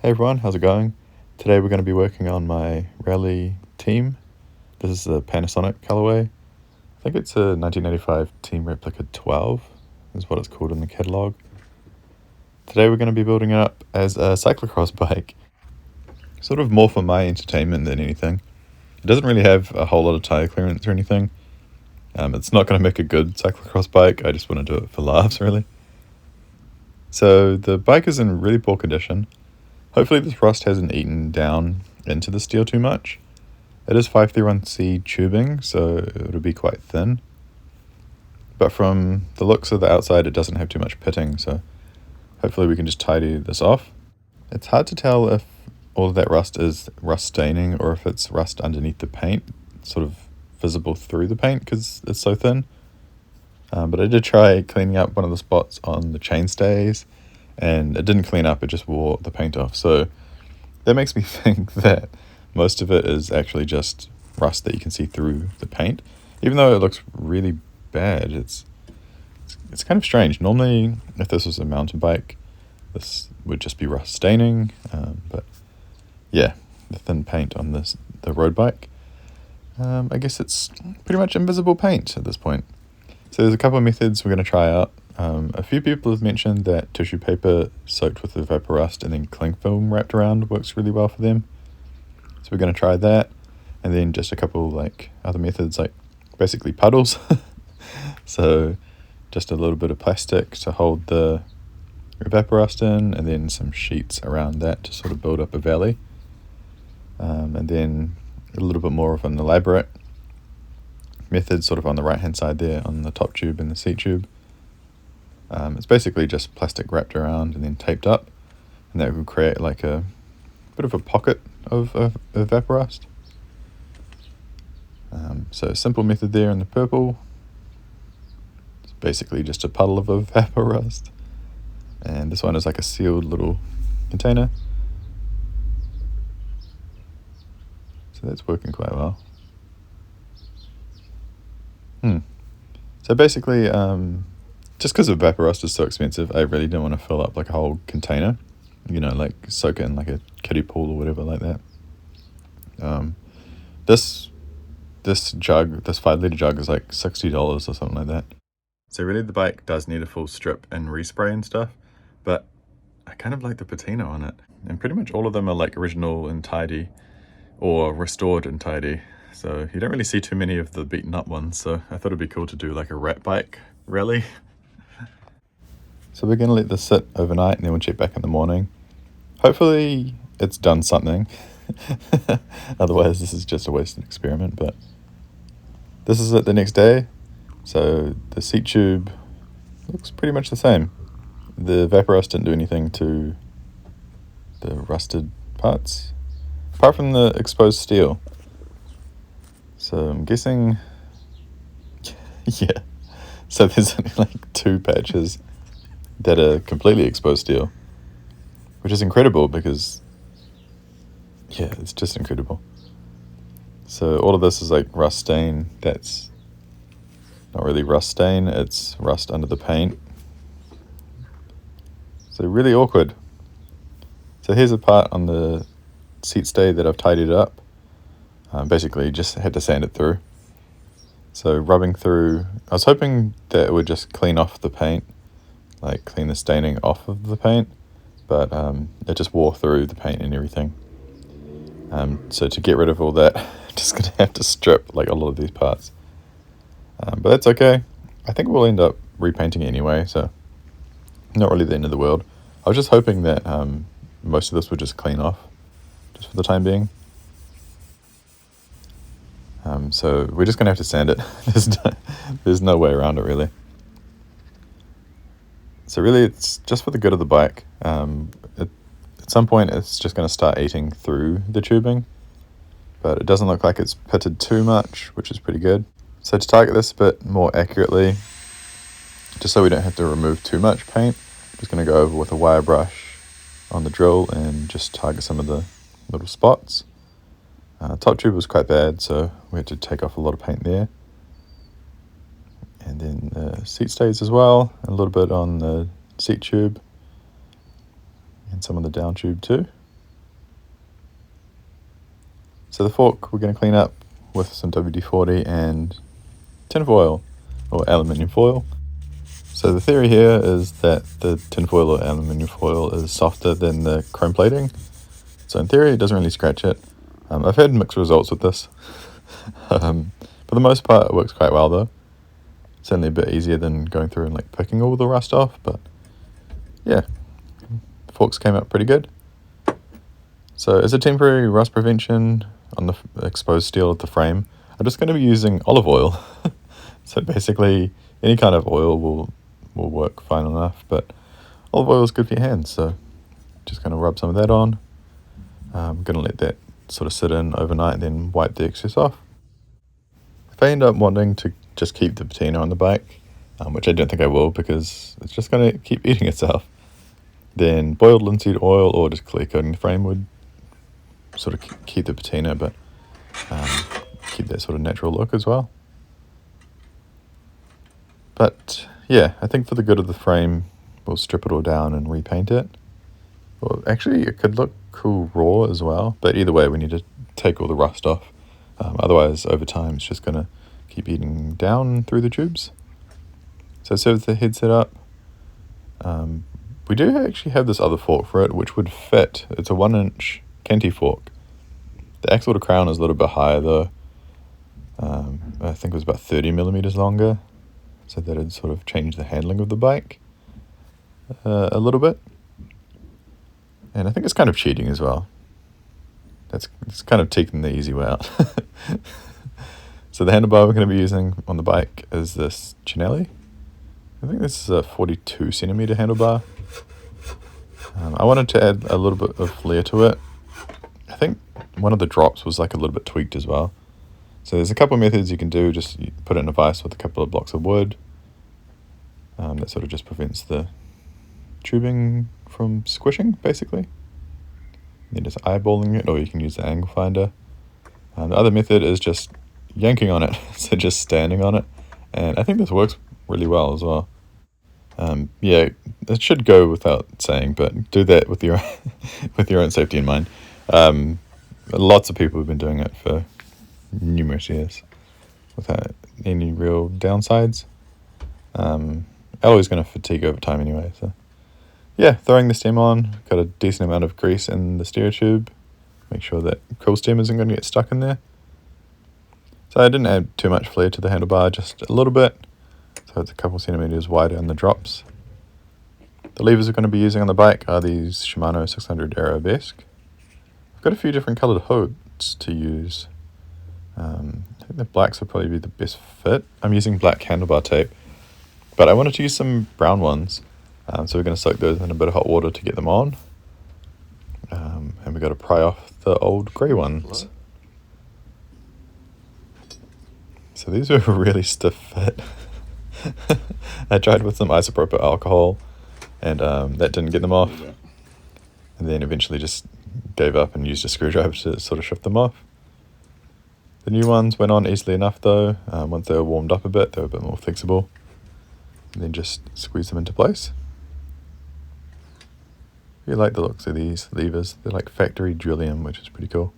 Hey everyone, how's it going? Today we're going to be working on my Raleigh Team. This is the Panasonic colorway. I think it's a 1985 Team Replica 12 is what it's called in the catalogue. Today we're going to be building it up as a cyclocross bike. Sort of more for my entertainment than anything. It doesn't really have a whole lot of tyre clearance or anything. It's not going to make a good cyclocross bike, I just want to do it for laughs really. So the bike is in really poor condition. Hopefully this rust hasn't eaten down into the steel too much. It is 531C tubing, so it'll be quite thin. But from the looks of the outside, it doesn't have too much pitting, so hopefully we can just tidy this off. It's hard to tell if all of that rust is rust staining or if it's rust underneath the paint, sort of visible through the paint because it's so thin. But I did try cleaning up one of the spots on the chainstays, and it didn't clean up, it just wore the paint off. So that makes me think that most of it is actually just rust that you can see through the paint. Even though it looks really bad, it's kind of strange. Normally, if this was a mountain bike, this would just be rust staining. But yeah, the thin paint on the road bike. I guess it's pretty much invisible paint at this point. So there's a couple of methods we're going to try out. A few people have mentioned that tissue paper soaked with the vapor rust and then cling film wrapped around works really well for them. So we're going to try that, and then just a couple other methods like basically puddles. So just a little bit of plastic to hold the vapor rust in, and then some sheets around that to sort of build up a valley. And then a little bit more of an elaborate method sort of on the right hand side there on the top tube and the seat tube. It's basically just plastic wrapped around and then taped up, and that will create like a bit of a pocket of vapor rust. So a simple method there in the purple. It's basically just a puddle of vapor rust, and this one is like a sealed little container. So that's working quite well. So basically, just because the vapor rust is so expensive, I really didn't want to fill up like a whole container, like soak it in like a kiddie pool or whatever like that. This jug, this 5-litre jug is like $60 or something like that. So really the bike does need a full strip and respray and stuff, but I kind of like the patina on it. And pretty much all of them are like original and tidy or restored and tidy. So you don't really see too many of the beaten up ones, so I thought it'd be cool to do like a rat bike rally. So we're going to let this sit overnight and then we'll check back in the morning. Hopefully it's done something. Otherwise this is just a wasted experiment, but this is it the next day. So the seat tube looks pretty much the same. The vapor rust didn't do anything to the rusted parts, apart from the exposed steel. So I'm guessing, yeah. So there's only like 2 patches that are completely exposed steel, which is incredible because, yeah, it's just incredible. So all of this is like rust stain. That's not really rust stain, it's rust under the paint. So really awkward. So here's a part on the seat stay that I've tidied up. Basically just had to sand it through. So rubbing through, I was hoping that it would just clean off the paint, like clean the staining off of the paint, but it just wore through the paint and everything. So to get rid of all that, I'm just going to have to strip like a lot of these parts. But that's okay. I think we'll end up repainting it anyway, so not really the end of the world. I was just hoping that most of this would just clean off, just for the time being. So we're just going to have to sand it. There's no way around it, really. So really, it's just for the good of the bike. At some point, it's just going to start eating through the tubing, but it doesn't look like it's pitted too much, which is pretty good. So to target this a bit more accurately, just so we don't have to remove too much paint, I'm just going to go over with a wire brush on the drill and just target some of the little spots. Top tube was quite bad, so we had to take off a lot of paint there. And then the seat stays as well, a little bit on the seat tube and some of the down tube too. So the fork we're going to clean up with some WD-40 and tin foil or aluminium foil. So the theory here is that the tin foil or aluminium foil is softer than the chrome plating. So in theory it doesn't really scratch it. I've had mixed results with this. For the most part it works quite well though. Certainly a bit easier than going through and like picking all the rust off, but yeah, the forks came out pretty good. So as a temporary rust prevention on the exposed steel of the frame, I'm just going to be using olive oil. So basically any kind of oil will work fine enough, but olive oil is good for your hands, so just going to rub some of that on. I'm going to let that sort of sit in overnight and then wipe the excess off. If I end up wanting to just keep the patina on the bike, which I don't think I will because it's just going to keep eating itself, then boiled linseed oil or just clear coating the frame would sort of keep the patina, but keep that sort of natural look as well. But yeah, I think for the good of the frame, we'll strip it all down and repaint it. Well, actually, it could look cool raw as well, but either way, we need to take all the rust off. Otherwise, over time, it's just going to keep eating down through the tubes. So with the head set up, we do actually have this other fork for it, which would fit. It's a 1-inch canty fork. The axle to crown is a little bit higher though. I think it was about 30 millimeters longer, so that would sort of change the handling of the bike a little bit. And I think it's kind of cheating as well. It's kind of taking the easy way out. So the handlebar we're going to be using on the bike is this Chinelli. I think this is a 42 centimeter handlebar. I wanted to add a little bit of flair to it. I think one of the drops was like a little bit tweaked as well. So there's a couple of methods you can do. Just put it in a vise with a couple of blocks of wood. That sort of just prevents the tubing from squishing, basically. Then just eyeballing it, or you can use the angle finder. The other method is just yanking on it, so just standing on it. And I think this works really well as well. Yeah, it should go without saying, but do that with your with your own safety in mind. Lots of people have been doing it for numerous years without any real downsides. Alloy's going to fatigue over time anyway, so yeah, throwing the stem on, got a decent amount of grease in the stereo tube. Make sure that cool stem isn't going to get stuck in there. So I didn't add too much flair to the handlebar, just a little bit. So it's a couple centimeters wider in the drops. The levers we're going to be using on the bike are these Shimano 600 arabesque. I've got a few different coloured hoods to use. I think the blacks would probably be the best fit. I'm using black handlebar tape, but I wanted to use some brown ones. So we're going to soak those in a bit of hot water to get them on. And we've got to pry off the old grey ones. So these are a really stiff fit. I tried with some isopropyl alcohol and that didn't get them off. And then eventually just gave up and used a screwdriver to sort of shift them off. The new ones went on easily enough though. Once they were warmed up a bit, they were a bit more flexible. And then just squeeze them into place. I really like the looks of these levers. They're like factory drillium, which is pretty cool.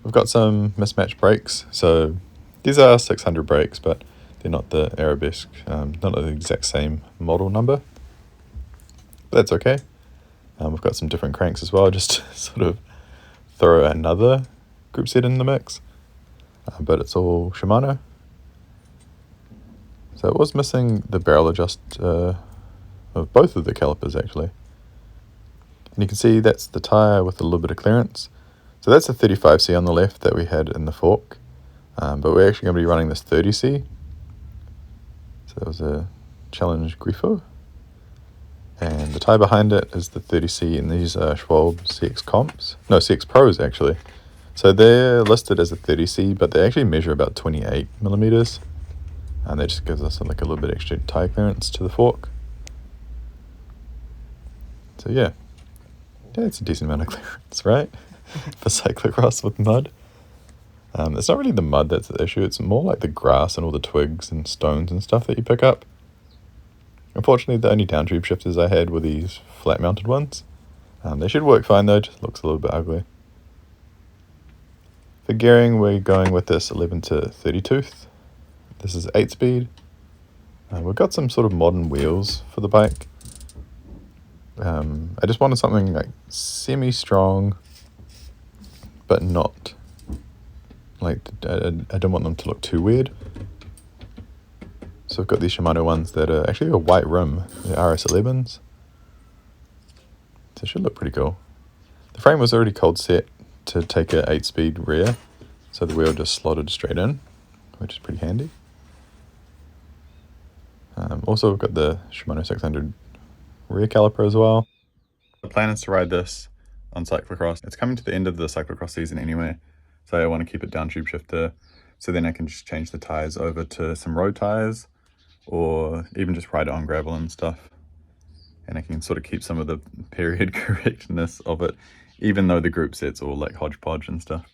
We've got some mismatched brakes. So these are 600 brakes, but they're not the arabesque, not the exact same model number. But that's okay. We've got some different cranks as well, just to sort of throw another group set in the mix. But it's all Shimano. So it was missing the barrel adjust of both of the calipers actually. And you can see that's the tyre with a little bit of clearance. So that's a 35C on the left that we had in the fork. But we're actually going to be running this 30C. So that was a Challenge Grifo. And the tyre behind it is the 30C, and these are Schwalbe CX Comps. No, CX Pros actually. So they're listed as a 30C, but they actually measure about 28 millimeters. And that just gives us like a little bit extra tyre clearance to the fork. So yeah, it's a decent amount of clearance, right? For cyclocross with mud. It's not really the mud that's the issue, it's more like the grass and all the twigs and stones and stuff that you pick up. Unfortunately, the only down tube shifters I had were these flat mounted ones. They should work fine though, just looks a little bit ugly. For gearing, we're going with this 11 to 30 tooth. This is 8 speed. We've got some sort of modern wheels for the bike. I just wanted something like semi-strong, but not like, I didn't want them to look too weird. So I've got these Shimano ones that are actually a white rim, the RS11s. So it should look pretty cool. The frame was already cold set to take a 8-speed rear, so the wheel just slotted straight in, which is pretty handy. Also, we've got the Shimano 600 rear caliper as well. The plan is to ride this on Cyclocross. It's coming to the end of the Cyclocross season anyway, so I want to keep it down tube shifter, so then I can just change the tyres over to some road tyres, or even just ride it on gravel and stuff. And I can sort of keep some of the period correctness of it, even though the group set's all like hodgepodge and stuff.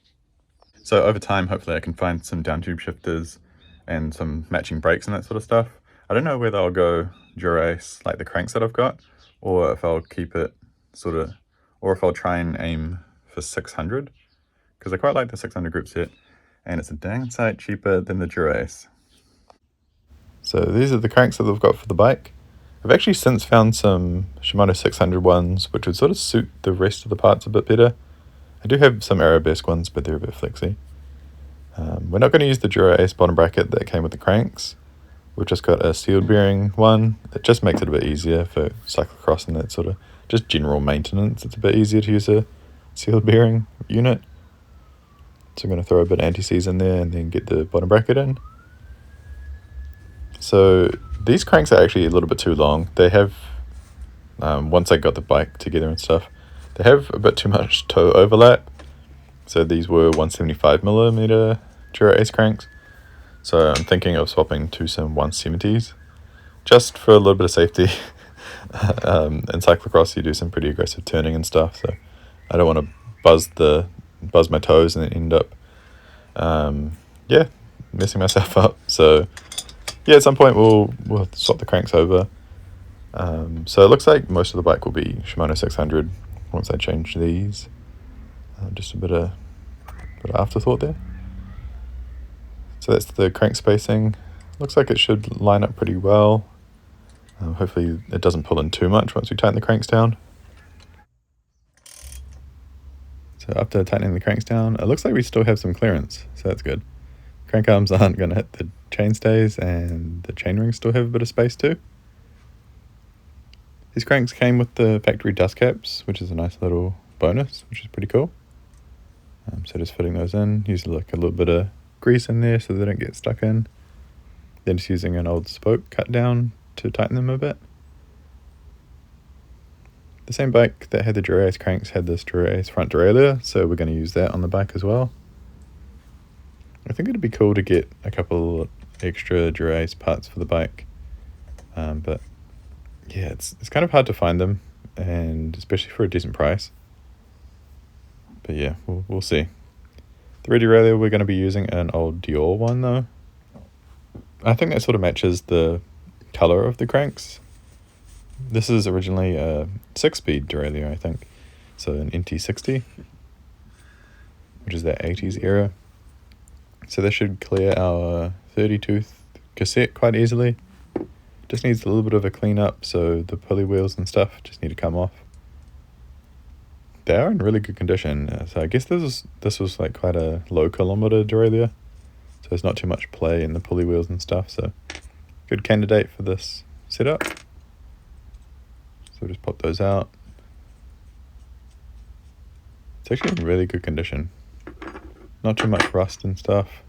So over time, hopefully I can find some down tube shifters and some matching brakes and that sort of stuff. I don't know whether I'll go Dura-Ace like the cranks that I've got, or if I'll keep it or if I'll try and aim for 600, because I quite like the 600 group set, and it's a dang sight cheaper than the Dura-Ace. So these are the cranks that I've got for the bike. I've actually since found some Shimano 600 ones, which would sort of suit the rest of the parts a bit better. I do have some Arabesque ones, but they're a bit flexy. We're not going to use the Dura-Ace bottom bracket that came with the cranks. We've just got a sealed bearing one. It just makes it a bit easier for cyclocross and that sort of just general maintenance. It's a bit easier to use a sealed bearing unit. So I'm going to throw a bit of anti-seize in there and then get the bottom bracket in. So these cranks are actually a little bit too long. They have, once I got the bike together and stuff, they have a bit too much toe overlap. So these were 175mm Dura-Ace cranks. So I'm thinking of swapping to some 170s, just for a little bit of safety. In cyclocross, you do some pretty aggressive turning and stuff, so I don't want to buzz my toes and then end up, messing myself up. So yeah, at some point we'll swap the cranks over. So it looks like most of the bike will be Shimano 600 once I change these. Just a bit of afterthought there. So that's the crank spacing. Looks like it should line up pretty well. Hopefully it doesn't pull in too much once we tighten the cranks down. So after tightening the cranks down, it looks like we still have some clearance, so that's good. Crank arms aren't going to hit the chainstays, and the chain rings still have a bit of space too. These cranks came with the factory dust caps, which is a nice little bonus, which is pretty cool. So just fitting those in, use like a little bit of grease in there so they don't get stuck in. Then just using an old spoke cut down to tighten them a bit. The same bike that had the Dura-Ace cranks had this Dura-Ace front derailleur, so we're going to use that on the bike as well. I think it'd be cool to get a couple extra Dura-Ace parts for the bike, but yeah, it's kind of hard to find them, and especially for a decent price. But yeah, we'll see. The rear derailleur, we're going to be using an old Dior one though. I think that sort of matches the color of the cranks. This is originally a 6-speed derailleur, I think. So an NT60, which is that 80s era. So this should clear our 30-tooth cassette quite easily. Just needs a little bit of a clean up, so the pulley wheels and stuff just need to come off. They are in really good condition, so I guess this was like quite a low kilometer derailleur, so there's not too much play in the pulley wheels and stuff, so good candidate for this setup. So we'll just pop those out. It's actually in really good condition. Not too much rust and stuff.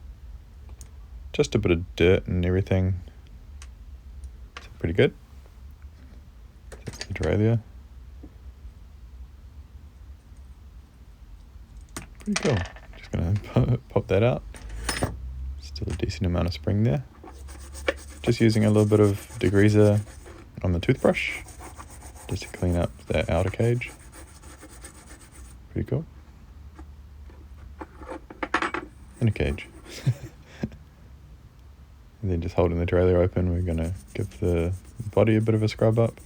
Just a bit of dirt and everything. So pretty good. That's the derailleur. Pretty cool. Just gonna pop that out. Still a decent amount of spring there. Just using a little bit of degreaser on the toothbrush just to clean up that outer cage. Pretty cool. In a cage. And then just holding the derailleur open, we're going to give the body a bit of a scrub up.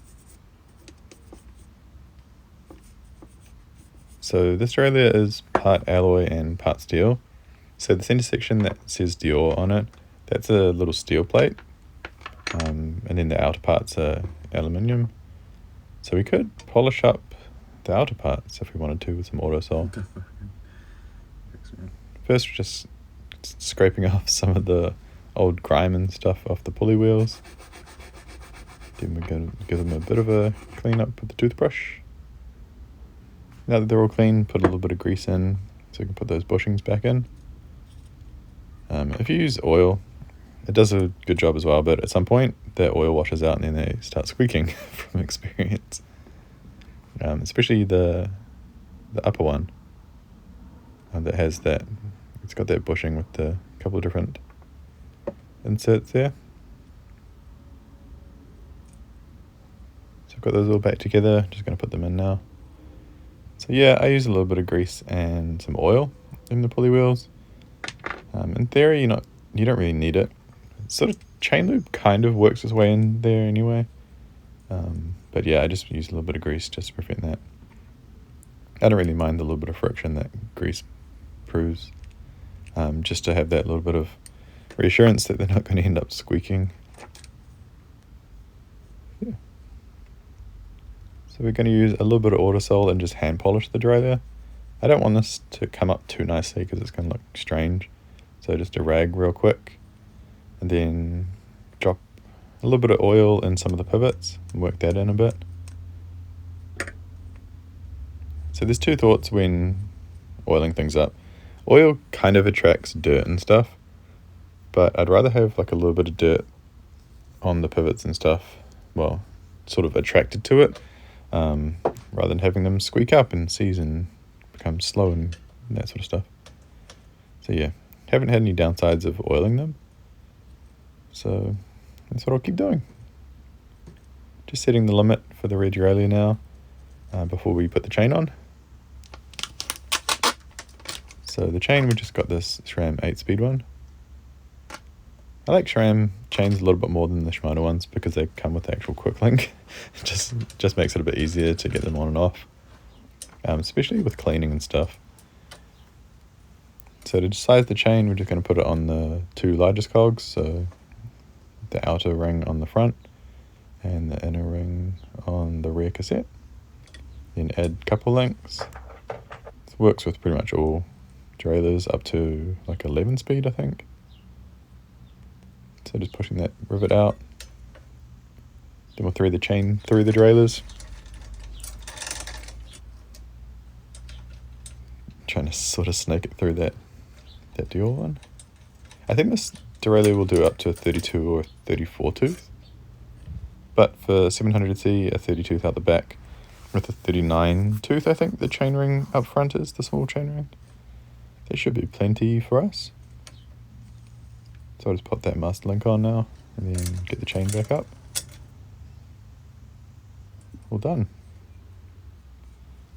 So this derailleur is part alloy and part steel. So the center section that says Dior on it, that's a little steel plate, and then the outer parts are aluminium. So we could polish up the outer parts if we wanted to with some autosol. First we're just scraping off some of the old grime and stuff off the pulley wheels. Then we're going to give them a bit of a clean up with the toothbrush. Now that they're all clean, put a little bit of grease in so we can put those bushings back in. If you use oil, it does a good job as well, but at some point that oil washes out and then they start squeaking from experience. Especially the upper one that has that, it's got that bushing with the couple of different inserts there. So I've got those all back together, just going to put them in now. So yeah, I use a little bit of grease and some oil in the pulley wheels. In theory, you don't really need it. Sort of chain loop kind of works its way in there anyway. But yeah, I just use a little bit of grease just to prevent that. I don't really mind the little bit of friction that grease proves, just to have that little bit of reassurance that they're not going to end up squeaking. Yeah. So we're going to use a little bit of autosol and just hand polish the derailleur. I don't want this to come up too nicely because it's going to look strange. So just a rag real quick, and then drop a little bit of oil in some of the pivots and work that in a bit. So there's two thoughts when oiling things up. Oil kind of attracts dirt and stuff, but I'd rather have like a little bit of dirt on the pivots and stuff, well, sort of attracted to it, rather than having them squeak up and seize and become slow and that sort of stuff. So yeah, haven't had any downsides of oiling them, so that's what I'll keep doing. Just setting the limit for the rear derailleur now, before we put the chain on. So the chain, we just got this SRAM 8-speed one. I like SRAM chains a little bit more than the Shimano ones because they come with the actual quick link. just makes it a bit easier to get them on and off, especially with cleaning and stuff. So to size the chain, we're just going to put it on the two largest cogs, so the outer ring on the front and the inner ring on the rear cassette. Then add couple links. This works with pretty much all derailleurs up to like 11 speed, I think. So just pushing that rivet out. Then we'll thread the chain through the derailleurs. Trying to sort of snake it through that Dior one. I think this derailleur will do up to a 32 or 34 tooth. But for 700C, a 30 tooth out the back with a 39 tooth, I think the chainring up front is, the small chainring. There should be plenty for us. So I'll just pop that master link on now and then get the chain back up. All done.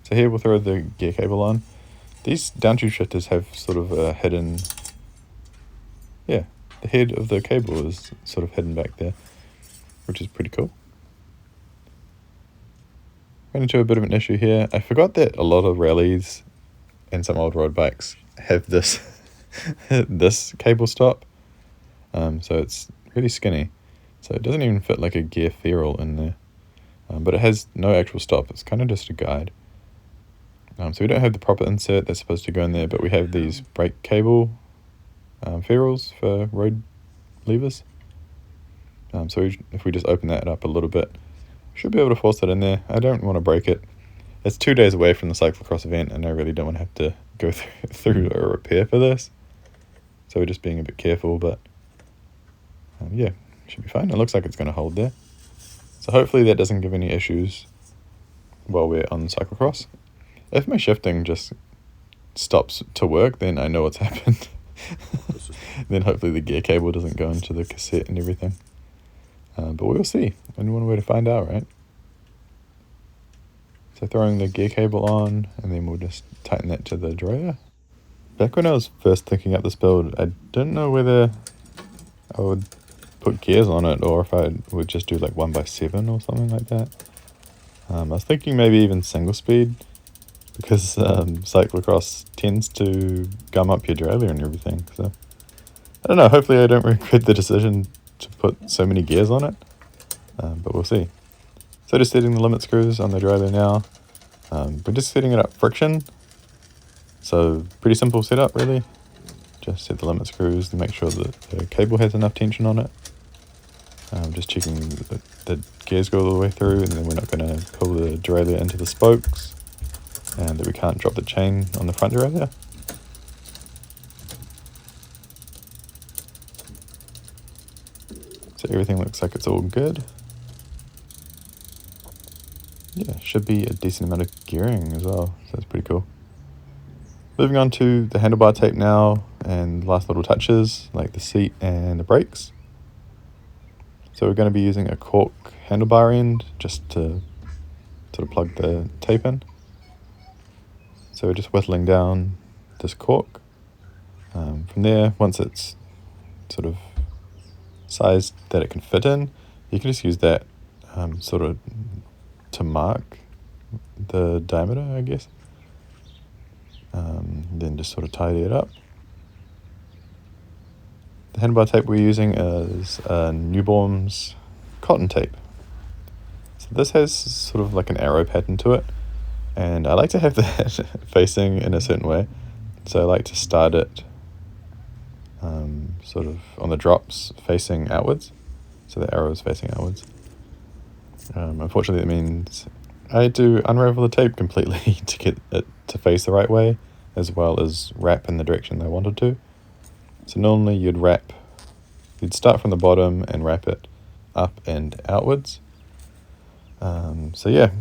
So here we'll throw the gear cable on. These down tube shifters have sort of a hidden, the head of the cable is sort of hidden back there, which is pretty cool. Ran into a bit of an issue here. I forgot that a lot of rallies and some old road bikes have this this cable stop. So it's really skinny. So it doesn't even fit like a gear ferrule in there. But it has no actual stop. It's kind of just a guide. So we don't have the proper insert that's supposed to go in there, but we have these brake cable ferrules for road levers. So if we just open that up a little bit, should be able to force it in there. I don't want to break it. It's 2 days away from the cyclocross event, and I really don't want to have to go through a repair for this. So we're just being a bit careful, but should be fine. It looks like it's going to hold there. So hopefully that doesn't give any issues while we're on cyclocross. If my shifting just stops to work, then I know what's happened. Then hopefully the gear cable doesn't go into the cassette and everything. But we'll see. Only one way to find out, right? So throwing the gear cable on, and then we'll just tighten that to the derailleur. Back when I was first thinking up this build, I didn't know whether I would put gears on it or if I would just do like 1x7 or something like that. I was thinking maybe even single speed, because cyclocross tends to gum up your derailleur and everything. So I don't know, hopefully I don't regret the decision to put so many gears on it, but we'll see. So just setting the limit screws on the derailleur now. We're just setting it up friction, so pretty simple setup really. Just set the limit screws to make sure that the cable has enough tension on it. Just checking that the gears go all the way through, and then we're not going to pull the derailleur into the spokes, and that we can't drop the chain on the front derailleur. So everything looks like it's all good. Yeah, should be a decent amount of gearing as well, so that's pretty cool. Moving on to the handlebar tape now, and last little touches like the seat and the brakes. So we're going to be using a cork handlebar end just to sort of plug the tape in. So we're just whittling down this cork. From there, once it's sort of sized that it can fit in, you can just use that sort of to mark the diameter, I guess. Then just sort of tidy it up. The handlebar tape we're using is Newborn's cotton tape. So this has sort of like an arrow pattern to it, and I like to have that facing in a certain way. So I like to start it sort of on the drops facing outwards, so the arrow is facing outwards. Unfortunately, it means I had to unravel the tape completely to get it to face the right way, as well as wrap in the direction I wanted to. So normally you'd start from the bottom and wrap it up and outwards. So yeah,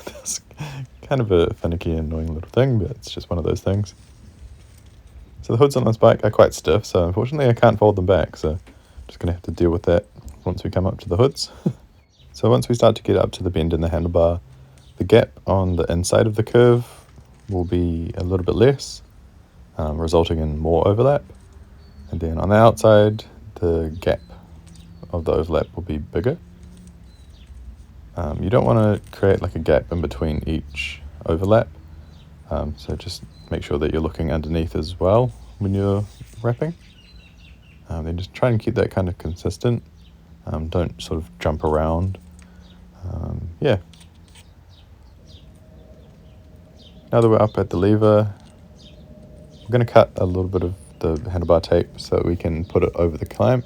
that's kind of a finicky, annoying little thing, but it's just one of those things. So the hoods on this bike are quite stiff, so unfortunately I can't fold them back, so I'm just going to have to deal with that once we come up to the hoods. So once we start to get up to the bend in the handlebar, the gap on the inside of the curve will be a little bit less, resulting in more overlap. And then on the outside, the gap of the overlap will be bigger. You don't want to create like a gap in between each overlap, so just make sure that you're looking underneath as well when you're wrapping. Then just try and keep that kind of consistent. Don't sort of jump around. Yeah. Now that we're up at the lever, we're going to cut a little bit of the handlebar tape so we can put it over the clamp.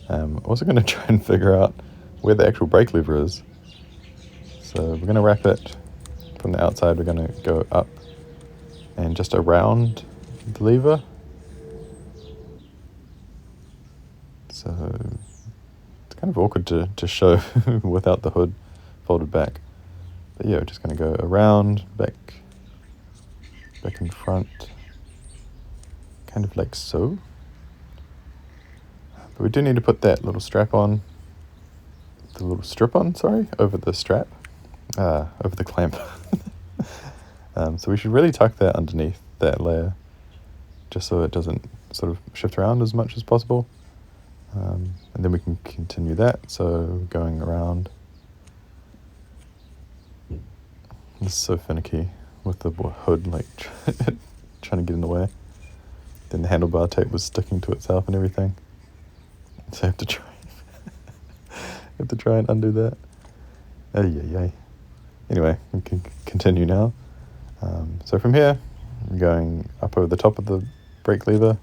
Also going to try and figure out where the actual brake lever is. So we're going to wrap it from the outside. We're going to go up and just around the lever. So it's kind of awkward to show without the hood folded back. But yeah, we're just going to go around, back in front, kind of like so. But we do need to put that little strip on, over the strap, over the clamp. So we should really tuck that underneath that layer, just so it doesn't sort of shift around as much as possible. And then we can continue that, so going around. This is so finicky with the hood like trying to get in the way. Then the handlebar tape was sticking to itself and everything. So I have to try and undo that. Ay. Anyway, we can continue now. So from here, I'm going up over the top of the brake lever,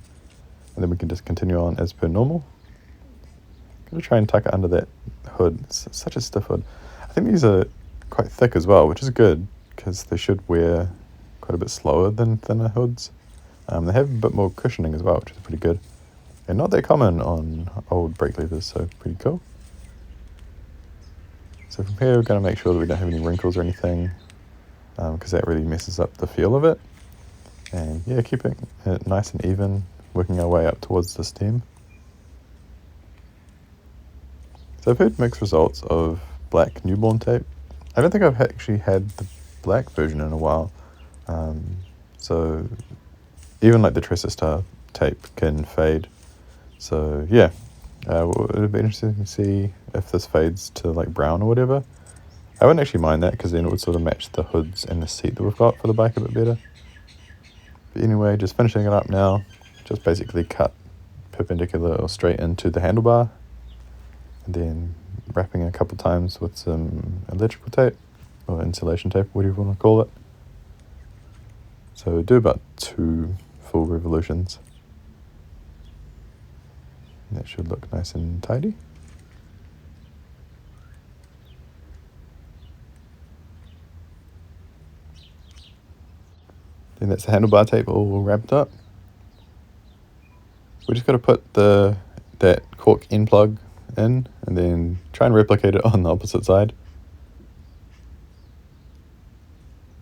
and then we can just continue on as per normal. Gotta try and tuck it under that hood. It's such a stiff hood. I think these are quite thick as well, which is good because they should wear quite a bit slower than thinner hoods. They have a bit more cushioning as well, which is pretty good. And not that common on old brake levers, so pretty cool. So from here, we're going to make sure that we don't have any wrinkles or anything, because that really messes up the feel of it. And yeah, keeping it nice and even, working our way up towards the stem. So I've heard mixed results of black newborn tape. I don't think I've actually had the black version in a while. So even like the Tresor Star tape can fade. So yeah, it'll be interesting to see if this fades to like brown or whatever. I wouldn't actually mind that because then it would sort of match the hoods and the seat that we've got for the bike a bit better. But anyway, just finishing it up now. Just basically cut perpendicular or straight into the handlebar, and then wrapping a couple times with some electrical tape or insulation tape, whatever you want to call it. So do about 2 full revolutions. That should look nice and tidy. Then that's the handlebar tape all wrapped up. We just got to put that cork end plug in and then try and replicate it on the opposite side.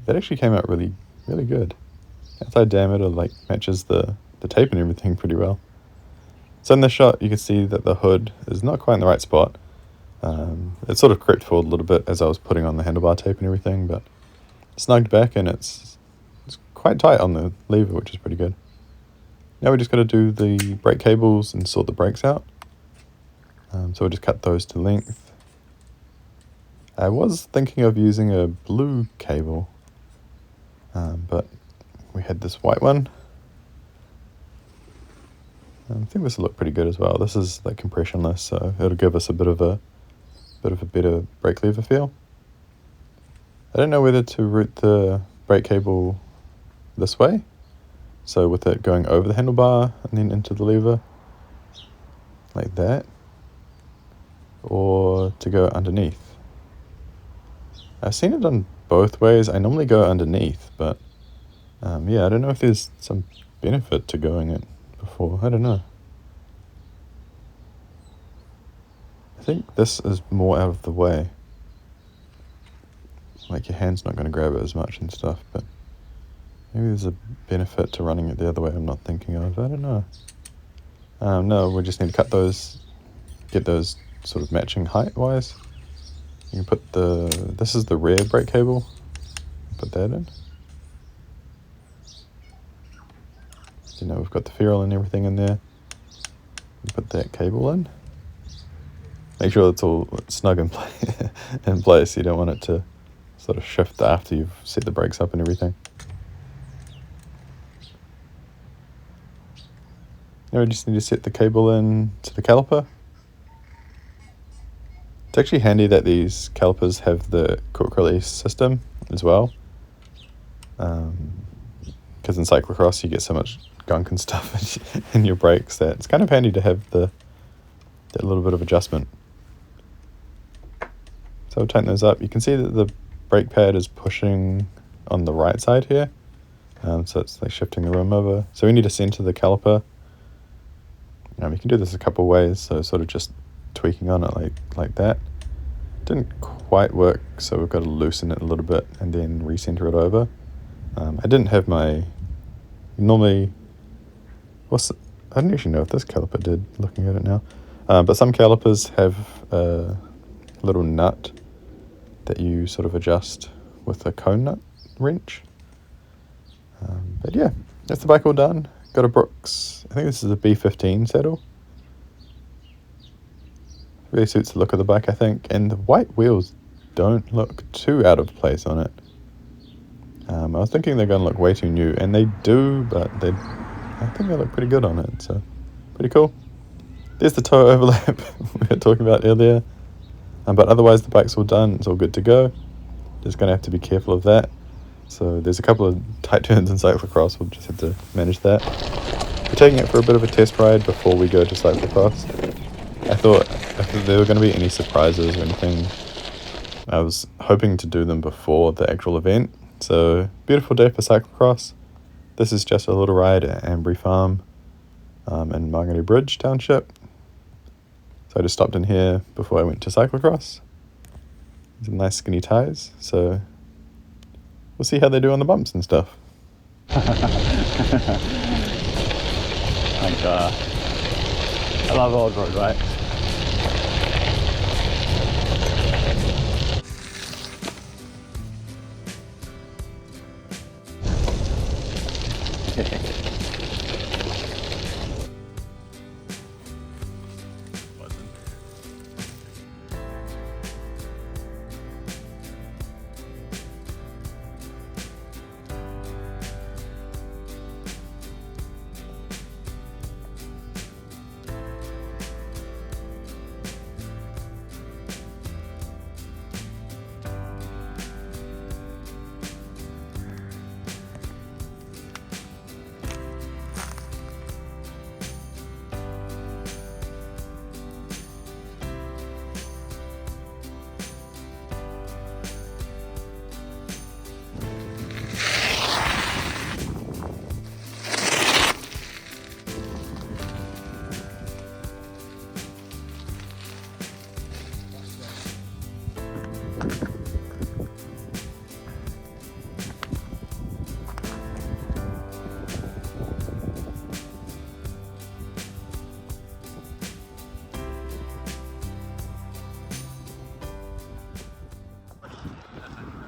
That actually came out really, really good. Outside diameter matches the tape and everything pretty well. So in this shot you can see that the hood is not quite in the right spot. It sort of crept forward a little bit as I was putting on the handlebar tape and everything, but snugged back and it's quite tight on the lever, which is pretty good. Now we just got to do the brake cables and sort the brakes out. So we'll just cut those to length. I was thinking of using a blue cable, but we had this white one. I think this will look pretty good as well. This is like compressionless, so it'll give us a bit of a better brake lever feel. I don't know whether to route the brake cable this way, so with it going over the handlebar and then into the lever like that, or to go underneath. I've seen it done both ways. I normally go underneath, but yeah, I don't know if there's some benefit to going it before. I don't know. I think this is more out of the way. Like your hand's not going to grab it as much and stuff, but maybe there's a benefit to running it the other way I'm not thinking of. I don't know. No, we just need to cut those, get those sort of matching height-wise. You can put this is the rear brake cable. Put that in. You know, we've got the ferrule and everything in there. Put that cable in. Make sure it's all snug in place. You don't want it to sort of shift after you've set the brakes up and everything. Now we just need to set the cable in to the caliper. It's actually handy that these calipers have the cork release system as well. Because in cyclocross you get so much gunk and stuff in your brakes that it's kind of handy to have that little bit of adjustment. So I'll tighten those up. You can see that the brake pad is pushing on the right side here. So it's like shifting the rim over. So we need to center the caliper. You can do this a couple of ways, so sort of just tweaking on it like that. Didn't quite work, so we've got to loosen it a little bit and then recenter it over. I didn't have my normally. I don't actually know if this caliper did. Looking at it now, but some calipers have a little nut that you sort of adjust with a cone nut wrench. But yeah, that's the bike all done. Got a Brooks, I think this is a B15 saddle. Really suits the look of the bike, I think, and the white wheels don't look too out of place on it. I was thinking they're going to look way too new, and they do, but I think they look pretty good on it, so pretty cool. There's the toe overlap we were talking about earlier, but otherwise the bike's all done, it's all good to go. Just going to have to be careful of that. So there's a couple of tight turns in cyclocross, we'll just have to manage that. We're taking it for a bit of a test ride before we go to cyclocross. I thought if there were going to be any surprises or anything, I was hoping to do them before the actual event. So beautiful day for cyclocross. This is just a little ride at Ambry Farm in Margate Bridge Township. So I just stopped in here before I went to cyclocross. Some nice skinny tyres, so we'll see how they do on the bumps and stuff. I love old road bikes.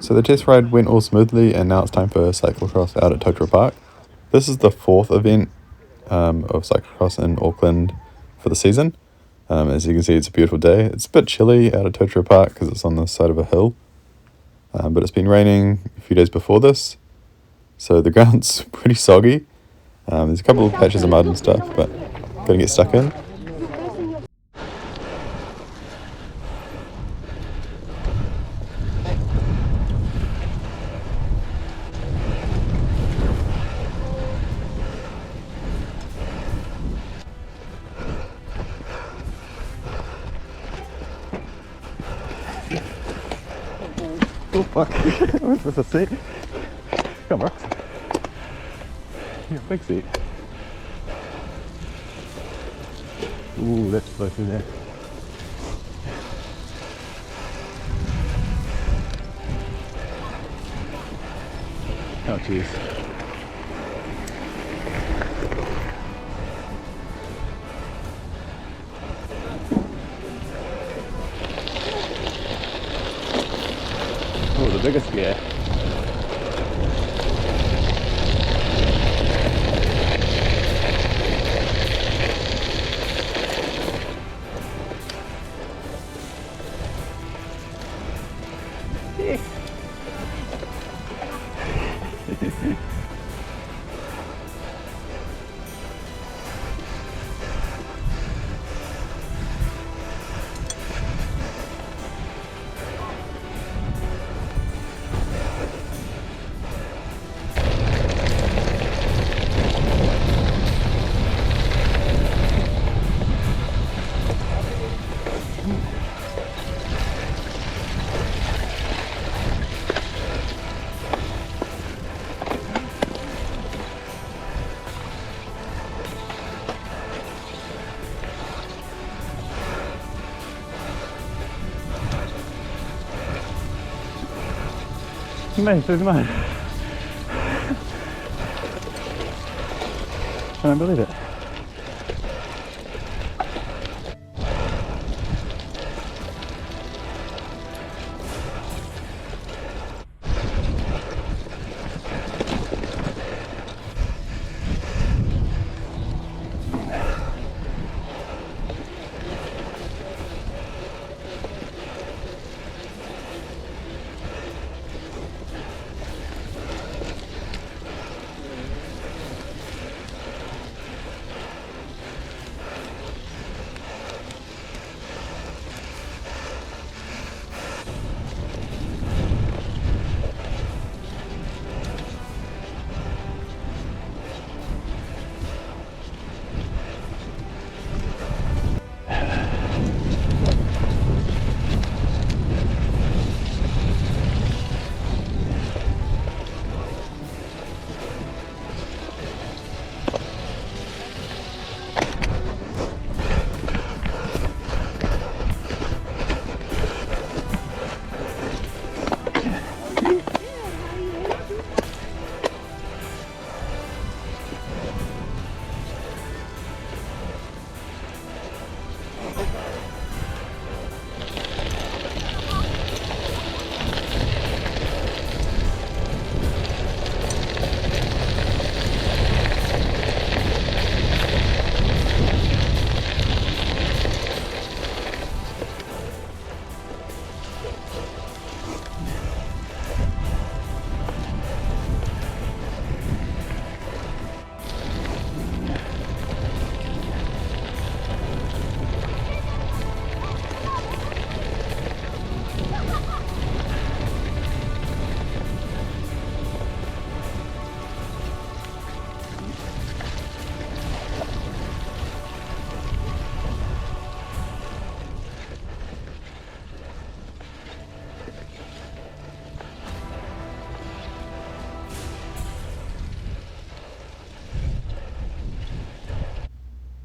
So the test ride went all smoothly, and now it's time for cyclocross out at Totara Park. This is the fourth event of cyclocross in Auckland for the season. As you can see, it's a beautiful day. It's a bit chilly out at Totara Park because it's on the side of a hill. But it's been raining a few days before this, so the ground's pretty soggy. There's a couple of patches of mud and stuff, but gonna get stuck in. Oh fuck. What's this, a seat? Come on, yeah, big seat. Ooh, that's close in there. Oh jeez. Oh, the biggest gear. Mate, so mine. I don't believe it.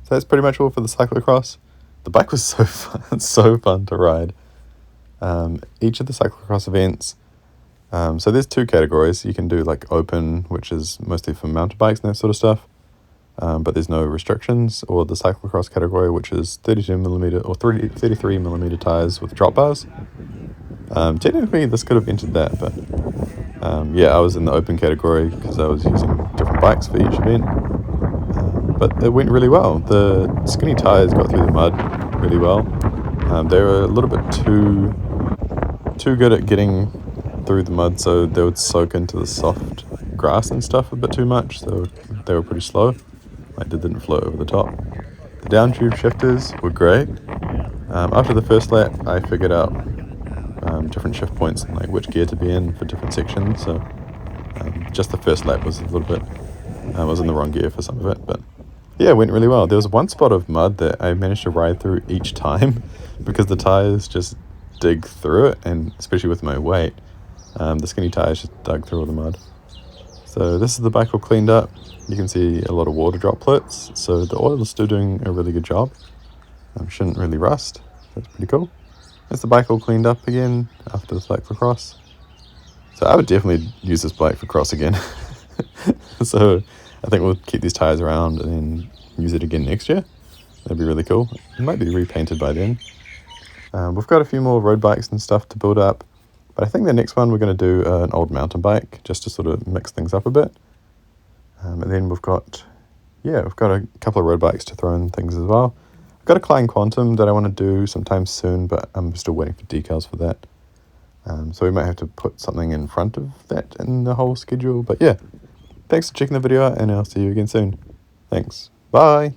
So that's pretty much all for the cyclocross. The bike was so fun, so fun to ride. Each of the cyclocross events, so there's two categories. You can do like open, which is mostly for mountain bikes and that sort of stuff. but there's no restrictions, or the cyclocross category, which is 32mm or 33mm tyres with drop bars. Technically this could have entered that, but yeah, I was in the open category because I was using different bikes for each event. But it went really well. The skinny tyres got through the mud really well. They were a little bit too good at getting through the mud, so they would soak into the soft grass and stuff a bit too much, so they were pretty slow. Like, they didn't float over the top. The down tube shifters were great. After the first lap, I figured out different shift points and like which gear to be in for different sections, so just the first lap was a little bit, I was in the wrong gear for some of it, but yeah, it went really well. There was one spot of mud that I managed to ride through each time because the tyres just dig through it, and especially with my weight, the skinny tyres just dug through all the mud. So this is the bike all cleaned up. You can see a lot of water droplets, so the oil is still doing a really good job. Shouldn't really rust. That's pretty cool. That's the bike all cleaned up again after the cyclocross. So I would definitely use this bike for cross again. So I think we'll keep these tyres around and then use it again next year. That'd be really cool. It might be repainted by then. We've got a few more road bikes and stuff to build up, but I think the next one we're going to do an old mountain bike just to sort of mix things up a bit. And then we've got a couple of road bikes to throw in things as well. I've got a Klein Quantum that I want to do sometime soon, but I'm still waiting for decals for that. So we might have to put something in front of that in the whole schedule. But yeah, thanks for checking the video out, and I'll see you again soon. Thanks. Bye.